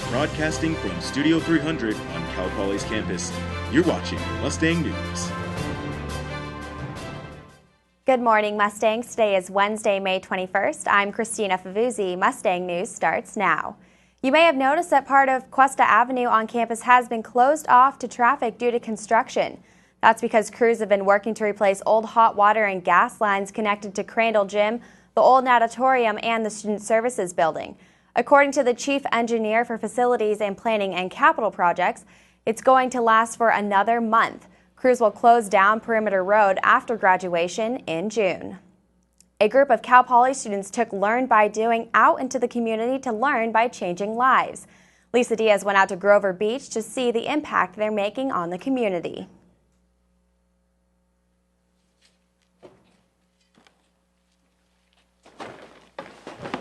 Broadcasting from Studio 300 on Cal Poly's campus, you're watching Mustang News. Good morning, Mustangs. Today is Wednesday, May 21st. I'm Christina Favuzzi. Mustang News starts now. You may have noticed that part of Cuesta Avenue on campus has been closed off to traffic due to construction. That's because crews have been working to replace old hot water and gas lines connected to Crandall Gym, the old natatorium, and the Student Services Building. According to the Chief Engineer for Facilities and Planning and Capital Projects, it's going to last for another month. Crews will close down Perimeter Road after graduation in June. A group of Cal Poly students took Learn by Doing out into the community to learn by changing lives. Lisa Diaz went out to Grover Beach to see the impact they're making on the community.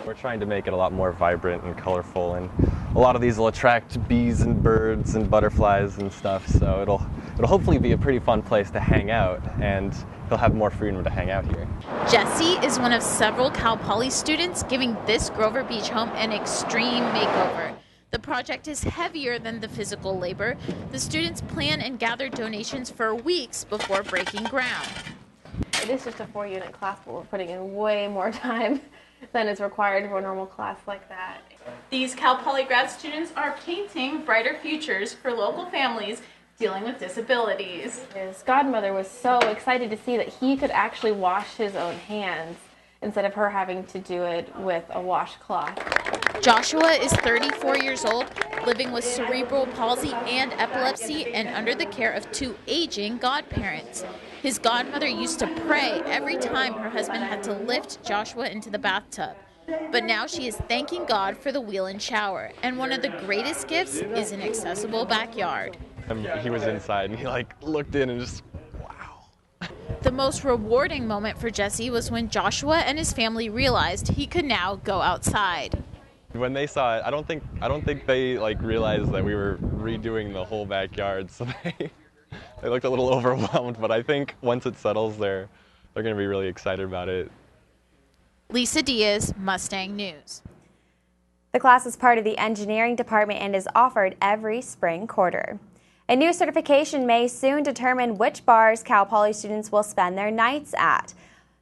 We're trying to make it a lot more vibrant and colorful, and a lot of these will attract bees and birds and butterflies and stuff, so it'll hopefully be a pretty fun place to hang out, and you'll have more freedom to hang out here. Jesse is one of several Cal Poly students giving this Grover Beach home an extreme makeover. The project is heavier than the physical labor. The students plan and gather donations for weeks before breaking ground. It is just a 4-unit class, but we're putting in way more time than is required for a normal class like that. These Cal Poly grad students are painting brighter futures for local families dealing with disabilities. His godmother was so excited to see that he could actually wash his own hands instead of her having to do it with a washcloth. Joshua is 34 years old, living with cerebral palsy and epilepsy, and under the care of 2 aging godparents. His godmother used to pray every time her husband had to lift Joshua into the bathtub. But now she is thanking God for the wheel and shower, and one of the greatest gifts is an accessible backyard. He was inside and he looked in and just, wow. The most rewarding moment for Jesse was when Joshua and his family realized he could now go outside. When they saw it, I don't think they realized that we were redoing the whole backyard, so they looked a little overwhelmed, but I think once it settles, they're going to be really excited about it. Lisa Diaz, Mustang News. The class is part of the engineering department and is offered every spring quarter. A new certification may soon determine which bars Cal Poly students will spend their nights at.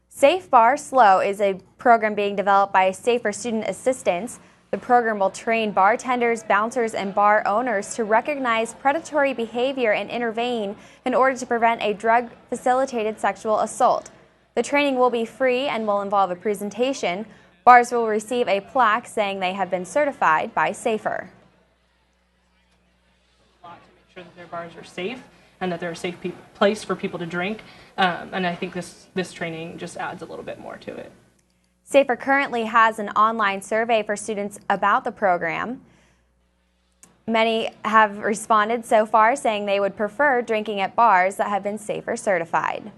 Safe Bar Slow is a program being developed by Safer Student Assistance. The program will train bartenders, bouncers, and bar owners to recognize predatory behavior and intervene in order to prevent a drug-facilitated sexual assault. The training will be free and will involve a presentation. Bars will receive a plaque saying they have been certified by Safer. To make sure that their bars are safe and that they're a safe place for people to drink, and I think this training just adds a little bit more to it. Safer currently has an online survey for students about the program. Many have responded so far saying they would prefer drinking at bars that have been Safer certified.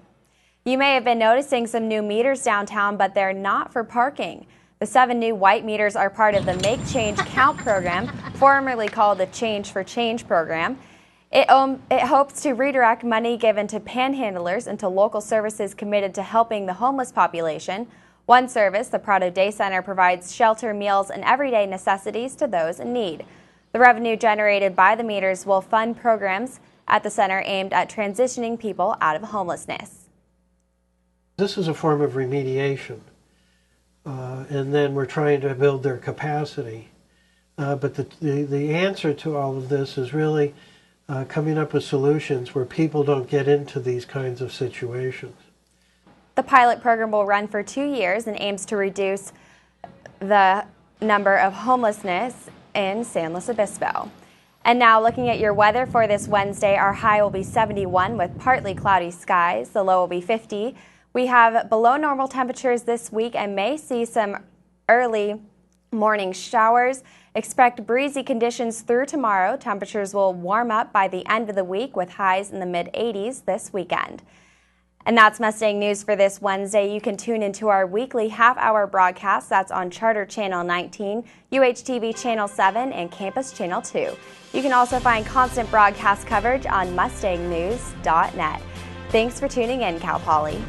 You may have been noticing some new meters downtown, but they're not for parking. The 7 new white meters are part of the Make Change Count program, formerly called the Change for Change program. It hopes to redirect money given to panhandlers into local services committed to helping the homeless population. One service, the Prado Day Center, provides shelter, meals, and everyday necessities to those in need. The revenue generated by the meters will fund programs at the center aimed at transitioning people out of homelessness. This is a form of remediation, and then we're trying to build their capacity. But the answer to all of this is really coming up with solutions where people don't get into these kinds of situations. The pilot program will run for 2 years and aims to reduce the number of homelessness in San Luis Obispo. And now looking at your weather for this Wednesday, our high will be 71 with partly cloudy skies. The low will be 50. We have below normal temperatures this week and may see some early morning showers. Expect breezy conditions through tomorrow. Temperatures will warm up by the end of the week with highs in the mid-80s this weekend. And that's Mustang News for this Wednesday. You can tune into our weekly half-hour broadcast. That's on Charter Channel 19, UHTV Channel 7, and Campus Channel 2. You can also find constant broadcast coverage on mustangnews.net. Thanks for tuning in, Cal Poly.